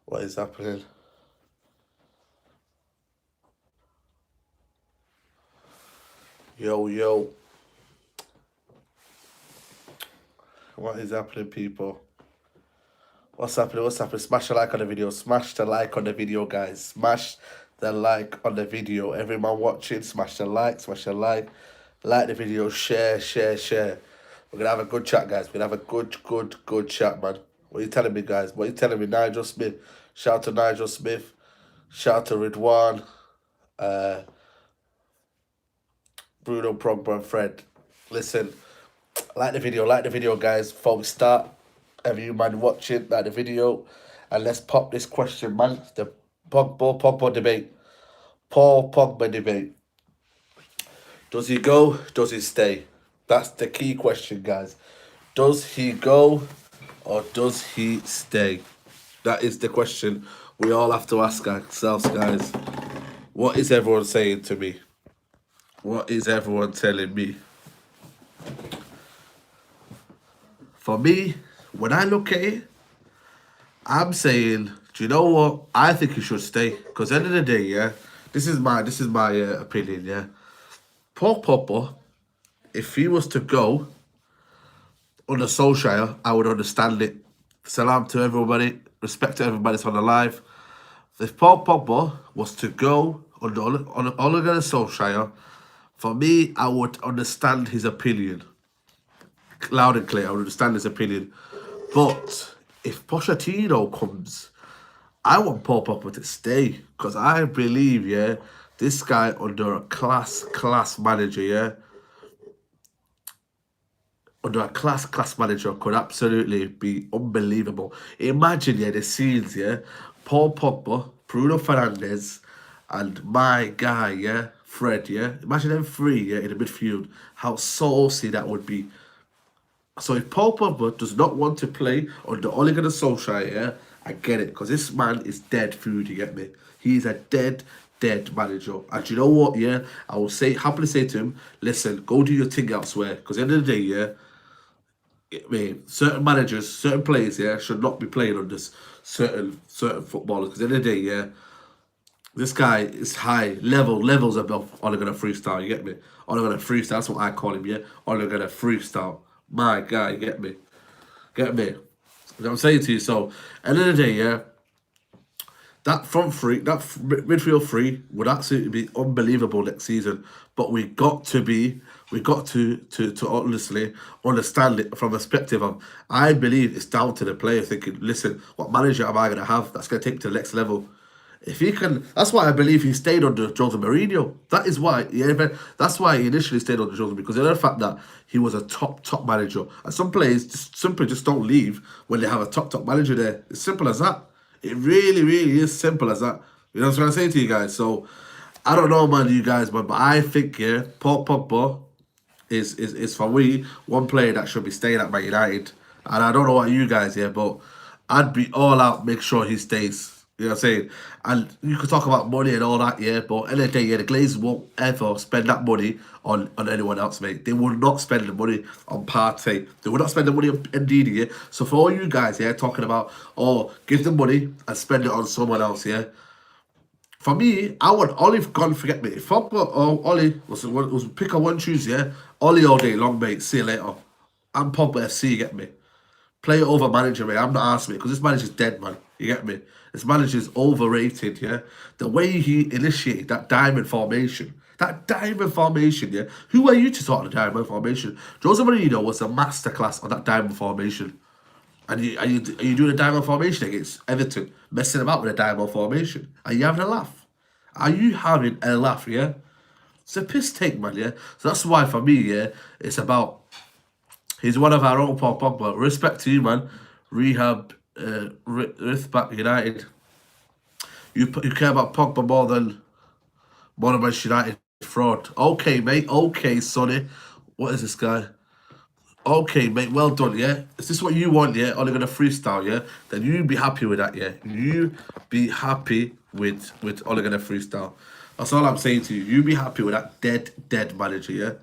What is happening? Yo, yo. What is happening, people? What's happening? What's happening? Smash the like on the video. Smash the like on the video, guys. Smash the like on the video. Everyone watching, smash the like, smash the like. Like the video, share, share, share. We're going to have a good chat, guys. We're going to have a good chat, man. What are you telling me, guys? What are you telling me? Nigel Smith. Shout out to Nigel Smith. Shout out to Ridwan. Bruno, Pogba, and Fred. Listen, like the video, guys. Before we start, every you man watching, like the video, and let's pop this question, man. The Pogba debate. Paul Pogba debate. Does he go? Does he stay? That's the key question, guys. Does he go or does he stay? That is the question we all have to ask ourselves, guys. What is everyone saying to me? What is everyone telling me? For me, when I look at it, I'm saying, do you know what? I think he should stay. Because at the end of the day, yeah, this is my opinion, yeah. Paul Pogba, if he was to go under Solskjaer, I would understand it. Salam to everybody, respect to everybody that's on the live. If Paul Pogba was to go under Ole Gunnar Solskjaer, for me, I would understand his opinion. Loud and clear, I would understand his opinion. But if Pochettino comes, I want Paul Pogba to stay. Because I believe, yeah, this guy under a class manager, yeah, under a class manager could absolutely be unbelievable. Imagine, yeah, the scenes, yeah, Paul Pogba, Bruno Fernandes, and my guy, yeah, Fred, yeah. Imagine them three, yeah, in the midfield. How saucy that would be. So if Paul Pogba does not want to play under Ole Gunnar Solskjaer, yeah, I get it, because this man is dead food, you get me? He's a dead manager. And you know what, yeah? I will happily say to him, listen, go do your thing elsewhere. Because at the end of the day, yeah, I mean, certain managers, certain players, yeah, should not be playing under certain footballers. Because at the end of the day, yeah, this guy is levels above Ole Gunnar Freestyle, you get me? Ole Gunnar Freestyle, that's what I call him, yeah? Ole Gunnar Freestyle. My guy, get me? Get me? You know what I'm saying to you? So, at the end of the day, yeah, that front three, that midfield three would absolutely be unbelievable next season. But we got to honestly understand it from a perspective of, I believe it's down to the player thinking, listen, what manager am I going to have that's going to take it to the next level? If he can, that's why I believe he stayed under Jose Mourinho. That is why, that's why he initially stayed under Jose, because of the fact that he was a top manager. And some players simply don't leave when they have a top manager there. It's simple as that. It really is simple as that. You know what I'm saying to you guys? So, I don't know, man, you guys, but I think, yeah, Paul Pogba is for me one player that should be staying at Man United. And I don't know what you guys, yeah, but I'd be all out, make sure he stays. You know what I'm saying? And you could talk about money and all that, yeah, but at the end of the day, yeah, the Glazers won't ever spend that money on anyone else, mate. They will not spend the money on Partey. They will not spend the money on Ndidi, yeah? So for all you guys, yeah, talking about, oh, give them money and spend it on someone else, yeah? For me, I want Ollie gone, forget me. If Pogba or Ollie was pick a one, choose, yeah? Ollie all day long, mate. See you later. I'm Pogba FC, you get me? Play over manager, mate. I'm not asking it because this manager's dead, man. You get me? This manager's overrated, yeah? The way he initiated that diamond formation. Yeah? Who are you to talk the diamond formation? Jose Mourinho was a masterclass on that diamond formation. And are you doing a diamond formation against Everton? Messing about with a diamond formation? Are you having a laugh? Are you having a laugh, yeah? It's a piss take, man, yeah? So that's why, for me, yeah, it's about... He's one of our own, Paul Pogba. Respect to you, man. Rehab, Rithback United. You care about Pogba more than Manchester United fraud. Okay, mate. Okay, Sonny. What is this guy? Okay, mate. Well done, yeah? Is this what you want, yeah? Only gonna freestyle, yeah? Then you be happy with that, yeah? You be happy with Ole Gunnar freestyle. That's all I'm saying to you. You be happy with that dead manager, yeah?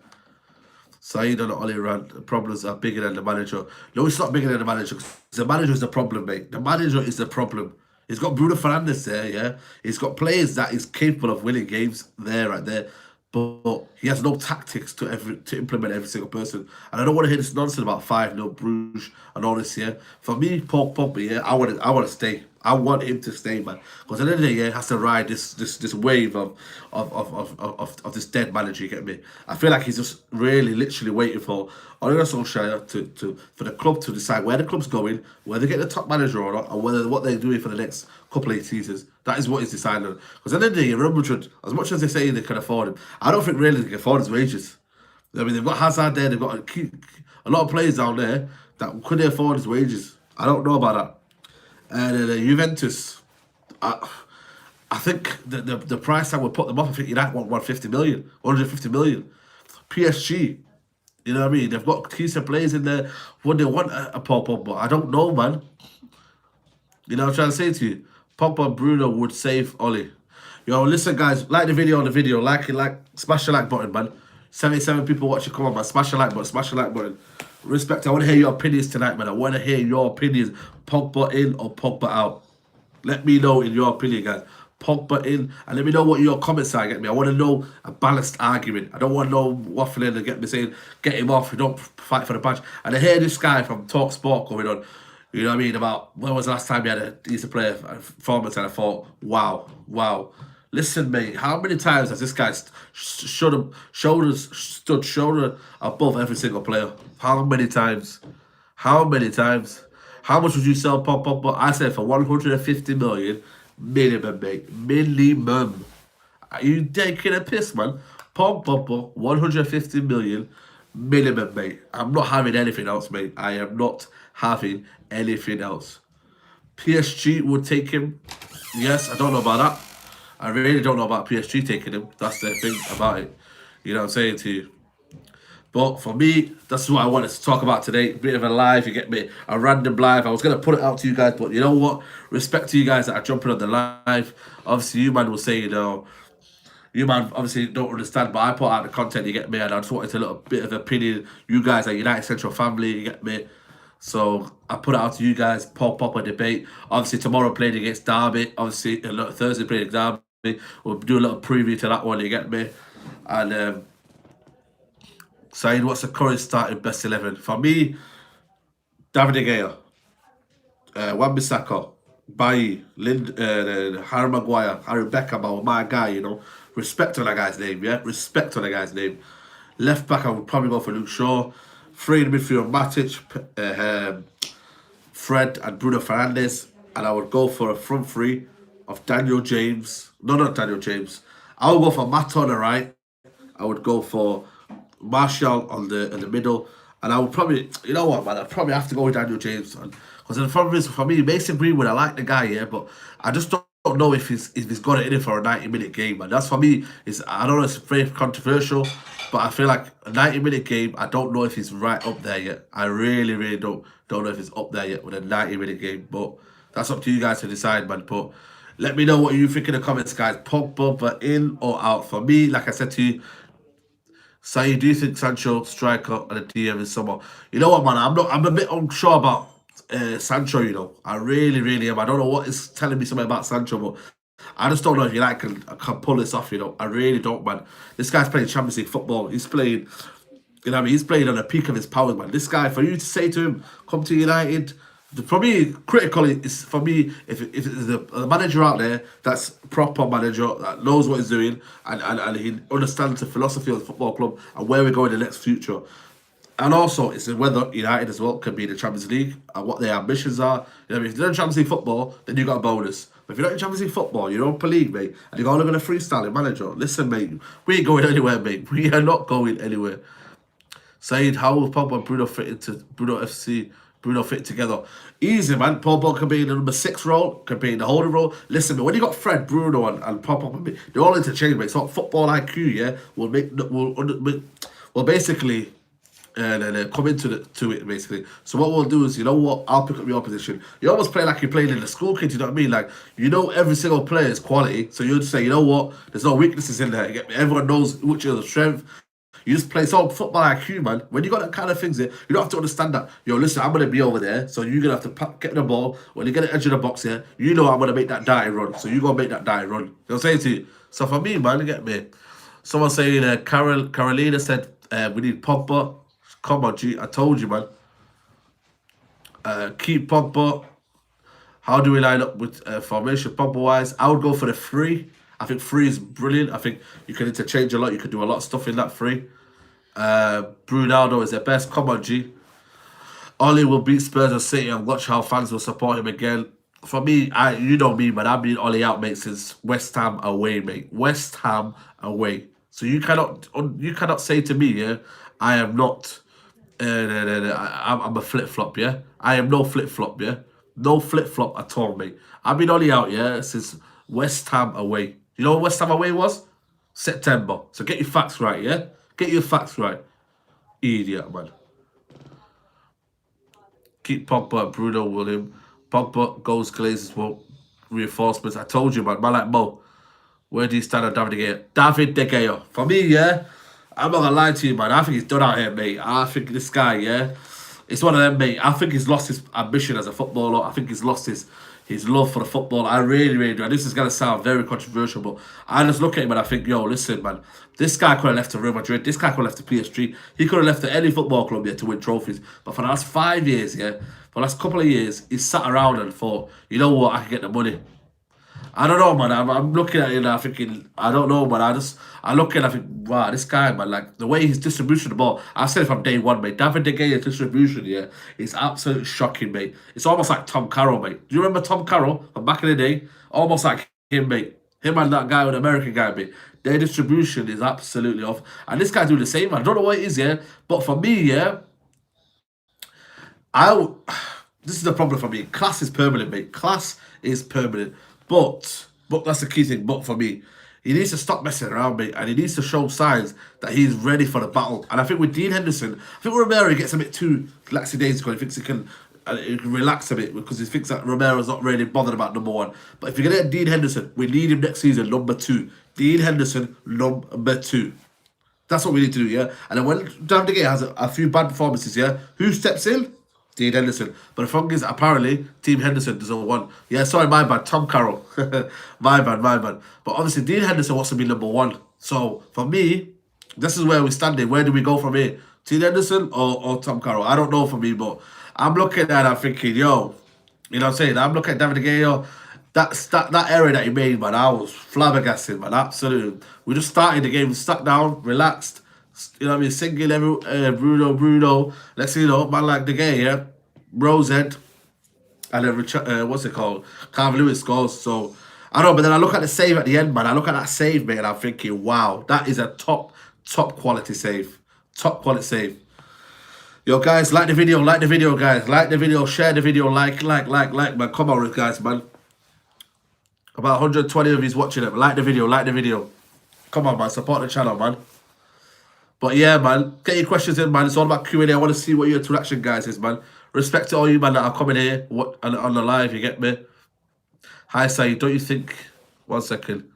Saeed and Oli ran. The problems are bigger than the manager. No, it's not bigger than the manager. The manager is the problem, mate. The manager is the problem. He's got Bruno Fernandes there, yeah. He's got players that is capable of winning games there, right there. But he has no tactics to implement every single person. And I don't want to hear this nonsense about 5-0 Bruges and all this, yeah. For me, Paul Pogba, yeah, I want to stay. I want him to stay, man. Because at the end of the day, yeah, he has to ride this wave of this dead manager, you get me? I feel like he's just really literally waiting for Ole Solskjaer for the club to decide where the club's going, whether they get the top manager or not, and whether what they're doing for the next couple of seasons. That is what he's deciding. Because at the end of the day, Real Madrid, as much as they say they can afford him, I don't think really they can afford his wages. I mean, they've got Hazard there, they've got a lot of players down there that couldn't afford his wages. I don't know about that. And Juventus, I think the price I would put them off, I think you'd have 150 million, 150 million. PSG, you know what I mean? They've got decent players in there. Would they want a Paul Pogba? I don't know, man. You know what I'm trying to say to you? Pogba and Bruno would save Oli. Yo, listen, guys, like the video on the video. Like it, smash the like button, man. 77 people watching. Come on, man. Smash the like button. Smash the like button. Respect. I want to hear your opinions tonight, man. I want to hear your opinions. Pogba in or Pogba out. Let me know in your opinion, guys. Pogba in, and let me know what your comments are. Get me? I want to know a balanced argument. I don't want no waffling and get me saying get him off. We don't fight for the badge. And I hear this guy from Talk Sport going on. You know what I mean? About when was the last time he had a decent player performance? And I thought, wow. Listen, mate. How many times has this guy stood shoulder above every single player? How many times? How many times? How much would you sell Pogba? I said for 150 million minimum, mate. Minimum. Are you taking a piss, man? Pogba, 150 million minimum, mate. I'm not having anything else, mate. I am not having anything else. PSG would take him. Yes, I don't know about that. I really don't know about PSG taking him. That's the thing about it. You know what I'm saying to you? But for me, that's what I wanted to talk about today. A bit of a live, you get me? A random live. I was going to put it out to you guys, but you know what? Respect to you guys that are jumping on the live. Obviously, you man will say, you man obviously don't understand, but I put out the content, you get me? And I just wanted a little bit of opinion. You guys are United Central family, you get me? So I put it out to you guys. Paul Pogba debate. Obviously, tomorrow playing against Derby. Obviously, Thursday playing against Derby. We'll do a little preview to that one, you get me? And Saeed, what's the current starting best 11? For me, David De Gea, Wan-Bissaka, Bailly, Harry Maguire, Harry Beckham, my guy, Respect on that guy's name, yeah? Respect on that guy's name. Left back, I would probably go for Luke Shaw. Three in the midfield, Matic, Fred, and Bruno Fernandes. And I would go for a front three of Daniel James. No, not Daniel James. I would go for Matt on the right. I would go for Martial in the middle. And I would probably, you know what, man, I'd probably have to go with Daniel James. Because the problem is, for me, Mason Greenwood, I like the guy, yeah, but I just don't know if he's got it in it for a 90-minute game, man. That's for me, I don't know, it's very controversial, but I feel like a 90-minute game, I don't know if he's right up there yet. I really don't know if he's up there yet with a 90-minute game, but that's up to you guys to decide, man. But let me know what you think in the comments, guys. Pogba in or out? For me, like I said to you, Saeed, do you think Sancho, striker, and a DM is someone? You know what, man? I'm a bit unsure about Sancho. I really am. I don't know what is telling me something about Sancho, but I just don't know if United can pull this off. I really don't, man. This guy's playing Champions League football. He's playing. He's playing on the peak of his powers, man. This guy, for you to say to him, come to United. For me, critical is for me if there's a manager out there that's a proper manager that knows what he's doing and he understands the philosophy of the football club and where we're going in the next future. And also, it's whether United as well can be in the Champions League and what their ambitions are. If you're in Champions League football, then you got a bonus. But if you're not in Champions League football, you're Europa League, mate, and you're only going to freestyle manager. Listen, mate, we ain't going anywhere, mate. We are not going anywhere. Saeed, how will Pogba and Bruno fit into Bruno fit together? Easy, man. Pogba can be in the number 6 role, can be in the holding role. Listen, man, when you got Fred, Bruno, and Pogba, they're all interchangeable. It's not football IQ, yeah. Will basically come into it basically. So what we'll do is, you know what? I'll pick up your position. You almost play like you're playing in the school kids. You know what I mean? Like every single player is quality. So you'd say, you know what? There's no weaknesses in there. You get me? Everyone knows which is the strength. You just play so football IQ, man. When you got that kind of things there, you don't have to understand that. Yo, listen, I'm gonna be over there, so you're gonna have to get the ball. When you get the edge of the box here, you know I'm gonna make that dirty run. So you gotta make that dirty run. You know what I'm saying to you? So for me, man, you get me. Someone saying Carolina said we need Pogba. Come on, G. I told you, man. Keep Pogba. How do we line up with formation Pogba wise? I would go for the three. I think three is brilliant. I think you can interchange a lot. You can do a lot of stuff in that three. Brunaldo is the best. Come on, G. Ollie will beat Spurs and City and watch how fans will support him again. For me, you know me, man. I've been Ollie out, mate, since West Ham away, mate. West Ham away. So you cannot say to me, yeah, I am not. I'm a flip flop, yeah. I am no flip flop, yeah. No flip flop at all, mate. I've been Ollie out, yeah, since West Ham away. You know what West Ham away was? September. So get your facts right, yeah. Get your facts right. Idiot, man. Keep Pogba, Bruno, William. Pogba, goals, glazes, well, reinforcements. I told you, man. Man like Mo. Where do you stand on David De Gea? David De Gea. For me, yeah, I'm not gonna lie to you, man. I think he's done out here, mate. I think this guy, yeah, it's one of them, mate. I think he's lost his ambition as a footballer. I think he's lost his love for the football. I really, really do. And this is gonna sound very controversial, but I just look at him and I think, yo, listen, man. This guy could have left to Real Madrid. This guy could have left to PSG. He could have left to any football club here to win trophies. But for the last 5 years, yeah, for the last couple of years, he's sat around and thought, you know what, I can get the money. I don't know, man. I'm looking at it and I'm thinking, I don't know, man. I look at it and I think, wow, this guy, man, like the way his distribution of the ball. I said it from day one, mate. David De Gea's distribution, yeah, is absolutely shocking, mate. It's almost like Tom Carroll, mate. Do you remember Tom Carroll from back in the day? Almost like him, mate. Him and that guy, an American guy, mate. Their distribution is absolutely off. And this guy's doing the same, man. I don't know what it is, yeah. But for me, yeah, I this is the problem for me. Class is permanent, mate. Class is permanent. But that's the key thing. But for me, he needs to stop messing around, mate, and he needs to show signs that he's ready for the battle. And I think with Dean Henderson, I think Romero gets a bit too lackadaisical. He thinks he can relax a bit because he thinks that Romero's not really bothered about number one. But if you're gonna get Dean Henderson, we need him next season, number two. Dean Henderson, number two. That's what we need to do, yeah. And then when David De Gea has a few bad performances, yeah, who steps in? Dean Henderson. But the thing is, apparently, Team Henderson doesn't want. Yeah, sorry, my bad. Tom Carroll. my bad. But obviously, Dean Henderson wants to be number one. So, for me, this is where we're standing. Where do we go from here? Dean Henderson or Tom Carroll? I don't know for me, but I'm looking at that, I'm thinking, yo, you know what I'm saying? I'm looking at David De Gea. That area that he made, man, I was flabbergasted, man. Absolutely. We just started the game, sat down, relaxed. You know what I mean? Singing Bruno. Let's see, you know, man like De Gea, yeah? Rosehead. And then, what's it called? Calvin Lewis scores. So, I don't know, but then I look at the save at the end, man. I look at that save, mate, and I'm thinking, wow, that is a top quality save. Top quality save. Yo, guys, like the video, guys. Like the video, share the video, like, man. Come on, guys, man. About 120 of you watching it. Like the video. Come on, man. Support the channel, man. But yeah, man. Get your questions in, man. It's all about Q&A. I want to see what your interaction, guys, is, man. Respect to all you, man, that are coming here on the live. You get me? Hi, Saeed. Don't you think... One second.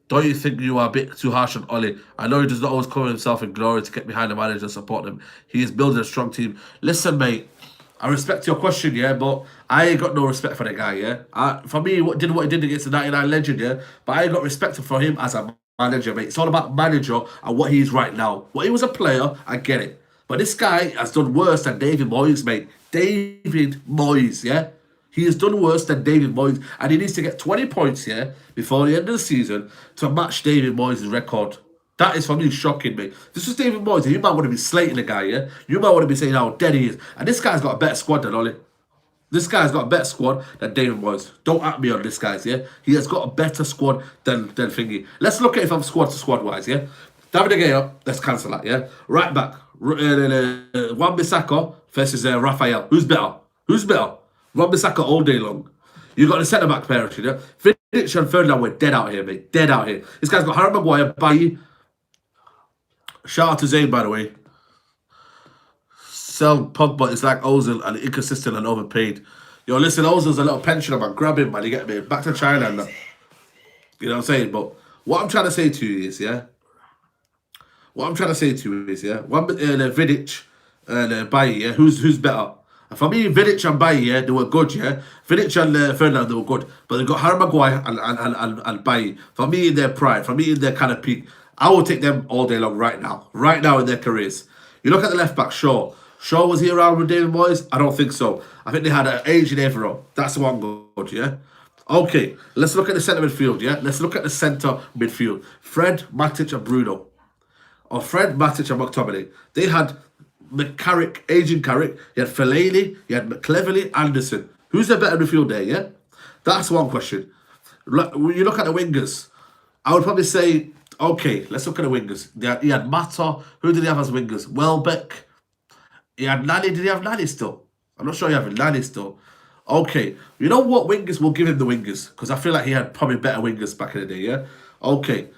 Don't you think you are a bit too harsh on Ollie? I know he does not always cover himself in glory to get behind the manager and support them. He is building a strong team. Listen, mate. I respect your question, yeah, but I ain't got no respect for the guy, yeah. For me, what he did against the 99 legend, yeah, but I ain't got respect for him as a manager, mate. It's all about manager and what he is right now. What he was a player, I get it. But this guy has done worse than David Moyes, mate. David Moyes, yeah. He has done worse than David Moyes, and he needs to get 20 points, yeah, before the end of the season to match David Moyes' record. That is, for me, shocking, mate. This is David Moyes. You might want to be slating the guy, yeah? You might want to be saying how dead he is. And this guy's got a better squad than Ollie. This guy's got a better squad than David Moyes. Don't at me on this, guys, yeah? He has got a better squad than Thingy. Let's look at it from squad to squad-wise, yeah? David De Gea, let's cancel that, yeah? Right back, Wan-Bissaka versus Raphael. Who's better? Wan-Bissaka all day long. You got the centre-back pair, you know? Vidic and Ferdinand were dead out here, mate. Dead out here. This guy's got Harry Maguire, Bailly. Shout out to Zayn, by the way. Sell Pogba is like Ozil and inconsistent and overpaid. Yo, listen, Ozil's a little pensioner, man. Grab him, man. You get me? Back to China and that. You know what I'm saying? But what I'm trying to say to you is, yeah, What I'm trying to say to you is, yeah, Vidic and Bailly, yeah, who's better? And for me, Vidic and Bailly, yeah, they were good, yeah. Vidic and Ferdinand, they were good, but they got Harry Maguire and Bailly. For me, in their pride, for me, in their kind of peak, I will take them all day long right now in their careers. You look at the left back, Shaw. Shaw, was he around with David Moyes? I don't think so. I think they had an age in Evero. That's the one good, yeah. Okay, let's look at the centre midfield, yeah? Let's look at the centre midfield. Fred, Matic and Bruno. Or Fred, Matic and McTominay. They had McCarrick, Agent Carrick. You had Fellaini, you had McCleverley, Anderson. Who's the better midfield there, yeah? That's one question. When you look at the wingers, I would probably say, okay, let's look at the wingers. He had Mata. Who did he have as wingers? Welbeck. He had Nani. Did he have Nani still? I'm not sure he had Nani still. Okay, you know what wingers? We'll give him the wingers because I feel like he had probably better wingers back in the day, yeah? Okay,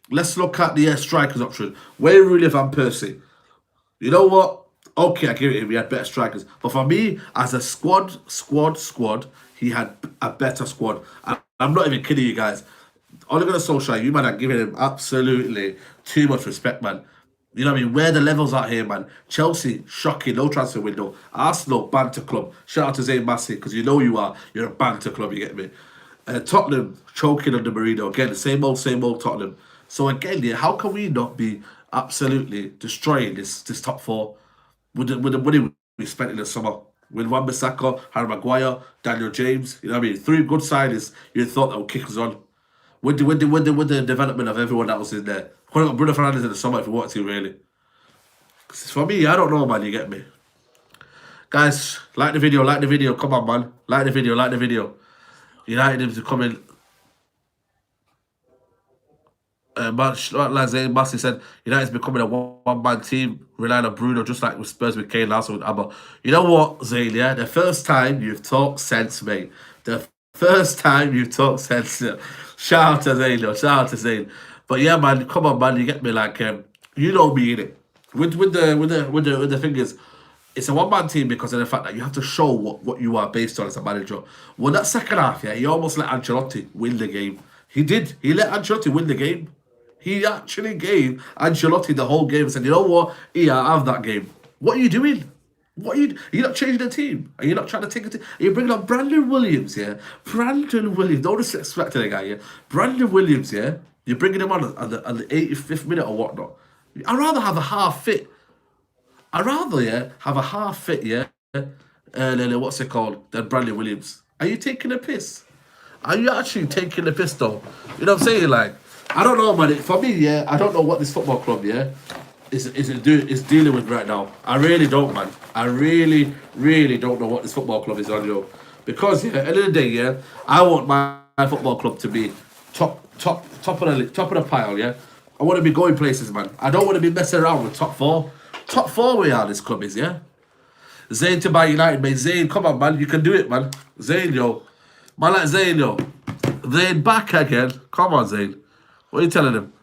let's look at the strikers option. Wayne Rooney, Van Persie. You know what? Okay, I give it him. We had better strikers. But for me, as a squad, he had a better squad. I'm not even kidding you guys. Ole Gunnar Solskjaer, you man are giving him absolutely too much respect, man. You know what I mean? Where the levels are here, man. Chelsea, shocking, no transfer window. Arsenal, banter club. Shout out to Zayn Massey, because you know you are. You're a banter club, you get me? Tottenham, choking under Mourinho. Again, same old Tottenham. So again, yeah, how can we not be absolutely destroying this top four with the money we spent in the summer? With Wan-Bissaka, Harry Maguire, Daniel James, you know what I mean? 3 good signings, you'd thought that would kick us on. With the development of everyone that was in there. Could have got Bruno Fernandes in the summer if we wanted to, really. For me, I don't know, man, you get me? Guys, like the video, come on, man. Like the video. United is coming. Like Zayn Massey said, United's becoming a one-man team, relying on Bruno, just like with Spurs with Kane last with Abba. You know what, Zayn, yeah? The first time you've talked sense, mate. The first time you've talked sense. Shout out to Zayn. But yeah, man, come on, man, you get me, like, you know me, innit? With the fingers, it's a one-man team because of the fact that you have to show what you are based on as a manager. Well, that second half, yeah, he almost let Ancelotti win the game. He did. He let Ancelotti win the game. He actually gave Ancelotti the whole game and said, you know what? Yeah, I have that game. What are you doing? Are you not changing the team? Are you not trying to take it? Are you bringing on Brandon Williams, yeah? Brandon Williams. Don't disrespect the guy, yeah? Brandon Williams, yeah? You're bringing him on the 85th minute or whatnot. I'd rather have a half fit. I'd rather, yeah, have a half fit, yeah? What's it called? Than Brandon Williams. Are you taking a piss? Are you actually taking the piss, though? You know what I'm saying? Like, I don't know, man. For me, yeah, I don't know what this football club, yeah, is dealing with right now. I really don't, man. I really don't know what this football club is on, yo. Because, yeah, at the end of the day, yeah, I want my football club to be top of the pile, yeah. I want to be going places, man. I don't want to be messing around with top four. Top four we are, this club is, yeah. Zayn to buy United, mate. Zayn, come on, man. You can do it, man. Zayn, yo. Man like Zayn, yo. Zayn back again. Come on, Zayn. What are you telling him?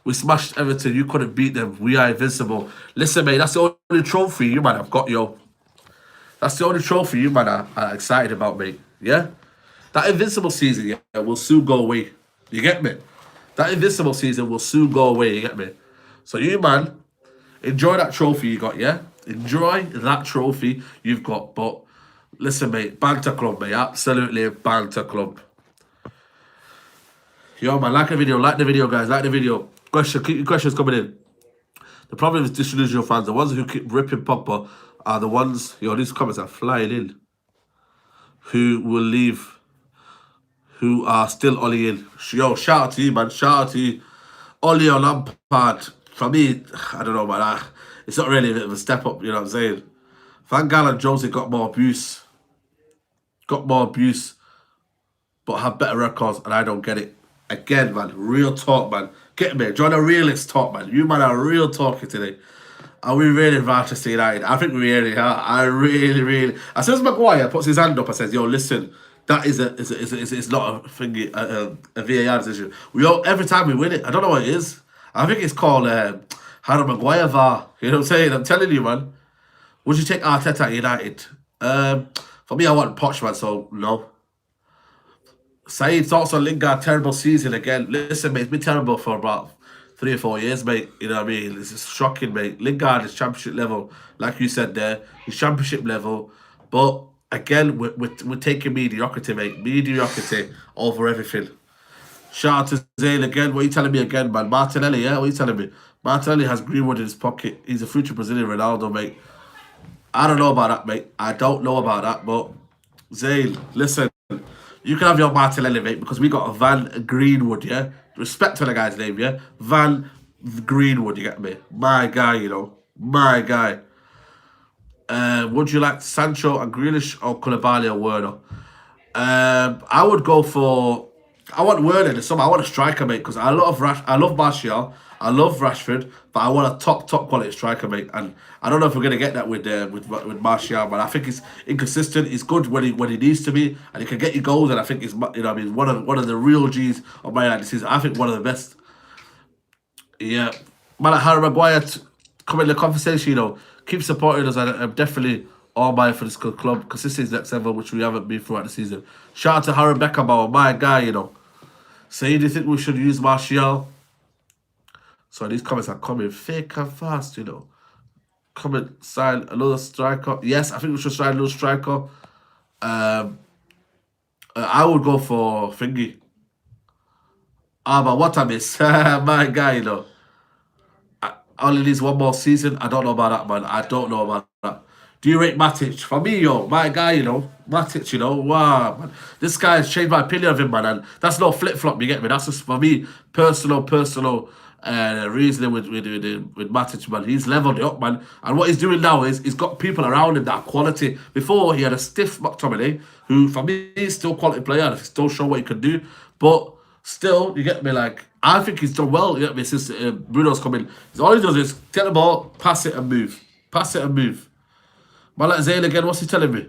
We smashed Everton. You couldn't beat them. We are invincible. Listen, mate, that's the only trophy you, man, I've got, yo. That's the only trophy you, man, are excited about, mate. Yeah? That invincible season, yeah, will soon go away. You get me? That invincible season will soon go away, you get me? So you, man, enjoy that trophy you got, yeah? Enjoy that trophy you've got. But listen, mate, banter club, mate. Absolutely banter club. Yo, man, like the video, guys. Like the video. Keep your questions coming in. The problem is disillusional fans. The ones who keep ripping Pogba are the ones, yo, these comments are flying in, who will leave, who are still Ollie in. Yo, shout out to you, man. Shout out to you. Ollie or Lampard. For me, I don't know, man. It's not really a bit of a step up, you know what I'm saying? Van Gaal and Jose got more abuse, but have better records, and I don't get it. Again, man, real talk, man. Get me. Join a realist talk, man. You, man, are real talking today. Are we really Manchester United? I think we really are. I really. As soon as Maguire puts his hand up and says, "Yo, listen, that is it's not a thingy, a VAR decision." Every time we win it, I don't know what it is. I think it's called Harry Maguire VAR. You know what I'm saying? I'm telling you, man. Would you take Arteta at United? For me, I want Poch, man, so no. Saeed thoughts on Lingard, terrible season again. Listen, mate, it's been terrible for about 3 or 4 years, mate. You know what I mean? It's just shocking, mate. Lingard is championship level, like you said there. He's championship level, but again, we're taking mediocrity, mate. Mediocrity over everything. Shout out to Zane again. What are you telling me again, man? Martinelli, yeah? What are you telling me? Martinelli has Greenwood in his pocket. He's a future Brazilian Ronaldo, mate. I don't know about that, mate. I don't know about that, but Zane, listen. You can have your Martinelli, mate, because we got a Van Greenwood, yeah? Respect to the guy's name, yeah? Van Greenwood, you get me? My guy, you know. My guy. Would you like Sancho and Grealish or Koulibaly or Werner? I would go for. I want Werner in the summer. I want a striker, mate, because I love Martial. I love Rashford, but I want a top quality striker, mate. And I don't know if we're gonna get that with Martial, but I think he's inconsistent. He's good when he needs to be, and he can get you goals. And I think he's what I mean one of the real G's of my life this season. I think one of the best. Yeah, man, like Harry Maguire come in the conversation. Keep supporting us. I'm definitely all mine for this club. Consistency is next level, which we haven't been throughout the season. Shout out to Harry Beckenbauer, my guy. Saying, do you think we should use Martial? So these comments are coming thick and fast. Comment sign another striker. Yes, I think we should sign another striker. I would go for Thingy. But what I miss, my guy. Only needs one more season. I don't know about that, man. I don't know about that. Do you rate Matic? For me, my guy, Matic, wow, man. This guy has changed my opinion of him, man. And that's no flip flop, you get me? That's just for me, personal reasoning with Matic, man. He's leveled it up, man. And what he's doing now is he's got people around him that are quality. Before, he had a stiff McTominay, who for me is still a quality player and he still show what he can do. But still, you get me, like, I think he's done well, you get me, since Bruno's come in. All he does is get the ball, pass it and move. Pass it and move. Man, like Zane again, what's he telling me?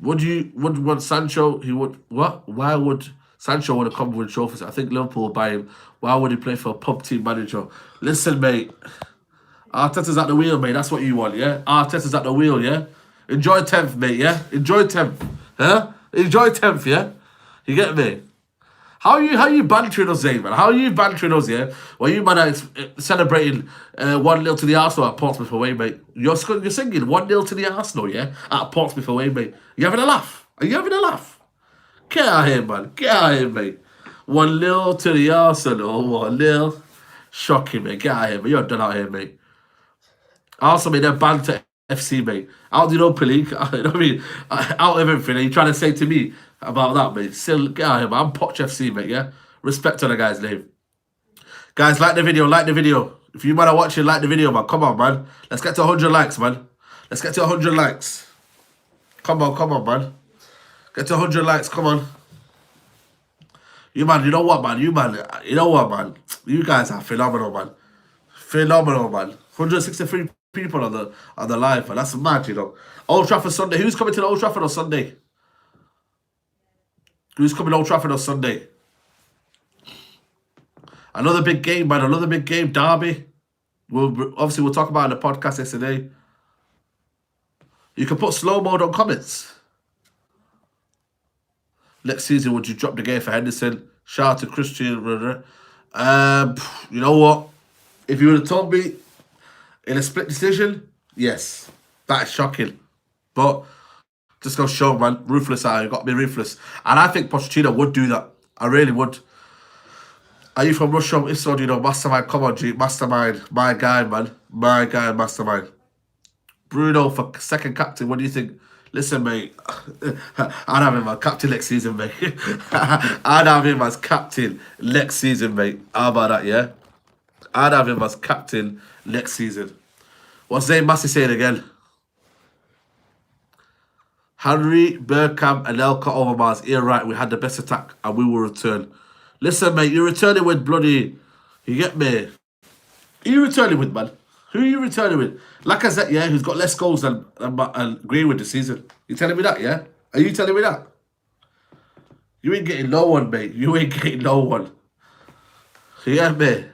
Would want Sancho? He would what? Why would Sancho want to come with trophies? I think Liverpool will buy him. Why would he play for a pub team manager? Listen, mate. Arteta's at the wheel, mate. That's what you want, yeah? Arteta's at the wheel, yeah? Enjoy 10th, mate, yeah? Enjoy 10th. Huh? Enjoy 10th, yeah? You get me? How you bantering us, Zayn, man? How are you bantering us, yeah? Well, you man are celebrating 1-0 to the Arsenal at Portsmouth away, mate. You're singing 1-0 to the Arsenal, yeah? At Portsmouth away, mate. You having a laugh? Are you having a laugh? Get out of here, man. Get out of here, mate. 1-0 to the Arsenal. 1-0. Shocking, mate. Get out of here, mate. You're done out here, mate. Arsenal, mate, they're banned to FC, mate. Out the Europa League. You know what I mean? Out of everything. Are you trying to say to me about that, mate? Still, get out of here, man. I'm Poch FC, mate, yeah? Respect on the guy's name. Guys, like the video, like the video. If you man are watching, like the video, man. Come on, man. Let's get to 100 likes, man. Let's get to 100 likes. Come on, man. Get to 100 likes, come on. You man, you know what, man? You know what, man? You guys are phenomenal, man. Phenomenal, man. 163 people on the live, man. That's mad. Old Trafford Sunday. Who's coming to the Old Trafford on Sunday? Who's coming to Old Trafford on Sunday? Another big game, man. Another big game. Derby. We'll talk about it in the podcast yesterday. You can put slow mode on comments. Next season, would you drop the game for Henderson? Shout out to Christian. You know what? If you would have told me in a split decision, yes. That is shocking. But just go show, man. Ruthless. You got to be ruthless. And I think Pochettino would do that. I really would. Are you from Russia? Isod, Mastermind. Come on, G. Mastermind. My guy, man. My guy, Mastermind. Bruno for second captain. What do you think? Listen, mate. I'd have him as captain next season, mate. I'd have him as captain next season, mate. How about that, yeah? I'd have him as captain next season. What's Zayn Massey saying again? Henry, Bergkamp, and Elka Overmars. You're right, we had the best attack and we will return. Listen, mate, you're returning with bloody... You get me? Who are you returning with, man? Who are you returning with? Lacazette, yeah, who's got less goals than Greenwood this season. You telling me that, yeah? Are you telling me that? You ain't getting no one, mate. You ain't getting no one. You get me?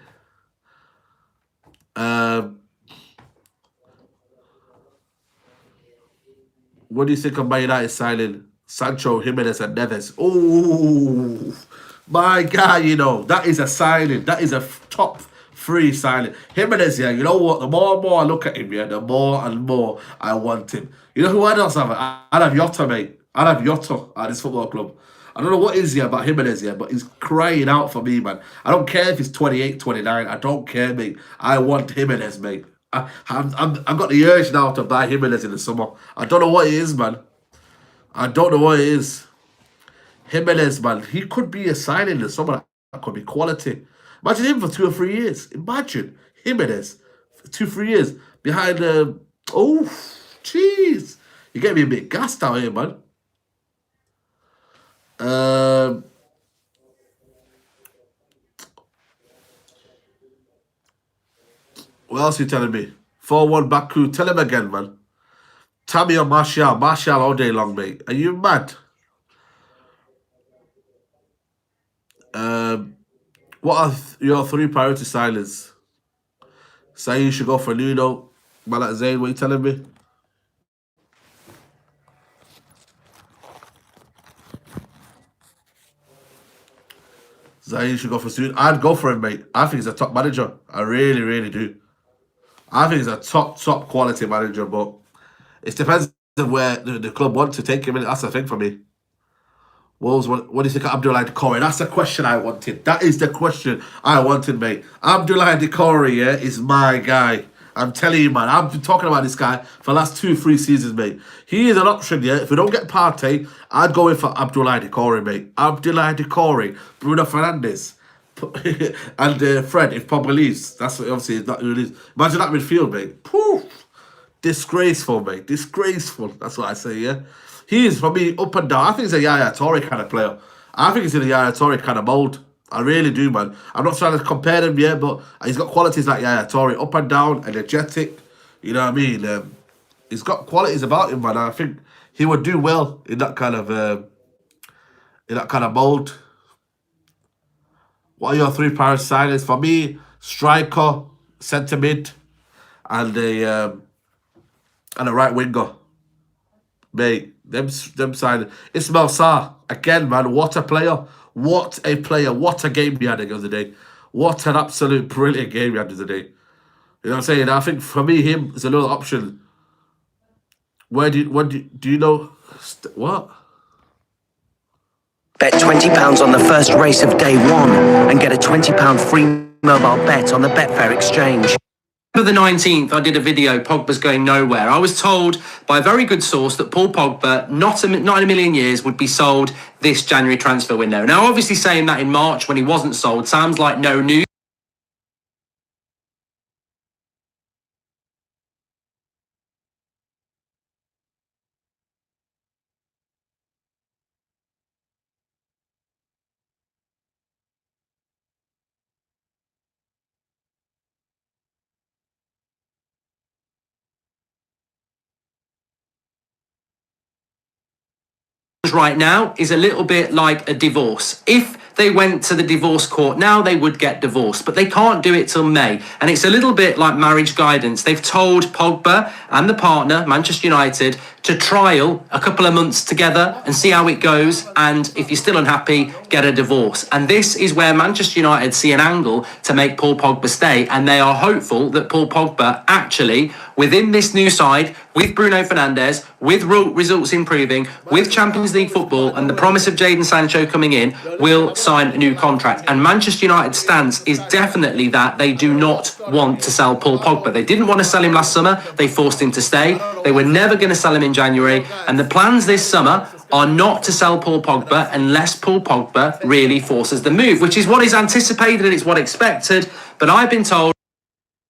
What do you think of Man United signing Sancho, Jimenez, and Neves? Oh, My guy, you know, that is a signing. That is a top three signing. Jimenez, yeah, you know what? The more and more I look at him, yeah, the more and more I want him. You know who I'd also have? I'd have Jota, mate. I'd have Jota at this football club. I don't know what is here about Jimenez, yeah, but he's crying out for me, man. I don't care if he's 28, 29. I don't care, mate. I want Jimenez, mate. I've got the urge now to buy Jimenez in the summer. I don't know what it is, man. I don't know what it is. Jimenez, man, he could be a signing in the summer. That could be quality. Imagine him for 2 or 3 years. Imagine Jimenez for 2, 3 years behind. Oh, jeez, you get me a bit gassed out here, man. What else are you telling me? 4-1 Baku. Tell him again, man. Tammy or Martial? Martial all day long, mate. Are you mad? What are your three priority signings? Say you should go for Nuno. Malak Zayn, what are you telling me? Zayn should go for soon. I'd go for him, mate. I think he's a top manager. I really, really do. I think he's a top quality manager, but it depends on where the club want to take him in. That's the thing for me. Wolves, what do you think of Abdoulaye Doucouré? That's the question I wanted. That is the question I wanted, mate. Abdoulaye Doucouré, yeah, is my guy. I'm telling you, man. I've been talking about this guy for the last 2, 3 seasons, mate. He is an option, yeah. If we don't get Partey, I'd go in for Abdoulaye Doucouré, mate. Abdoulaye Doucouré, Bruno Fernandes, and Fred, if Pogba leaves. That's what, obviously, not who it is. Imagine that midfield, mate. Poof. Disgraceful, mate. Disgraceful. That's what I say, yeah. He is, for me, up and down. I think he's a Yaya Toure kind of player. I think he's in a Yaya Toure kind of mould. I really do, man. I'm not trying to compare him yet, but he's got qualities like Yaya Toure. Up and down, energetic. You know what I mean? He's got qualities about him, man. I think he would do well in that kind of mould. What are your three priority signings? For me, striker, centre mid, and a right winger. Mate, them signing. Ismail Sarr, again, man, what a player. What a player. What a game he had the other day. What an absolute brilliant game he had the other day. You know what I'm saying? I think for me, him is a little option. Do you know? What? Bet £20 on the first race of day one and get a £20 free mobile bet on the Betfair exchange. For the 19th, I did a video, Pogba's going nowhere. I was told by a very good source that Paul Pogba, not in a million years, would be sold this January transfer window. Now, obviously saying that in March when he wasn't sold sounds like no news. Right now is a little bit like a divorce. If they went to the divorce court now, they would get divorced, but they can't do it till May. And it's a little bit like marriage guidance. They've told Pogba and the partner, Manchester United, to trial a couple of months together and see how it goes. And if you're still unhappy, get a divorce. And this is where Manchester United see an angle to make Paul Pogba stay. And they are hopeful that Paul Pogba actually, within this new side, with Bruno Fernandes, with results improving, with Champions League football and the promise of Jadon Sancho coming in, will sign a new contract. And Manchester United's stance is definitely that they do not want to sell Paul Pogba. They didn't want to sell him last summer. They forced him to stay. They were never going to sell him in January. And the plans this summer are not to sell Paul Pogba unless Paul Pogba really forces the move, which is what is anticipated and it's what expected. But I've been told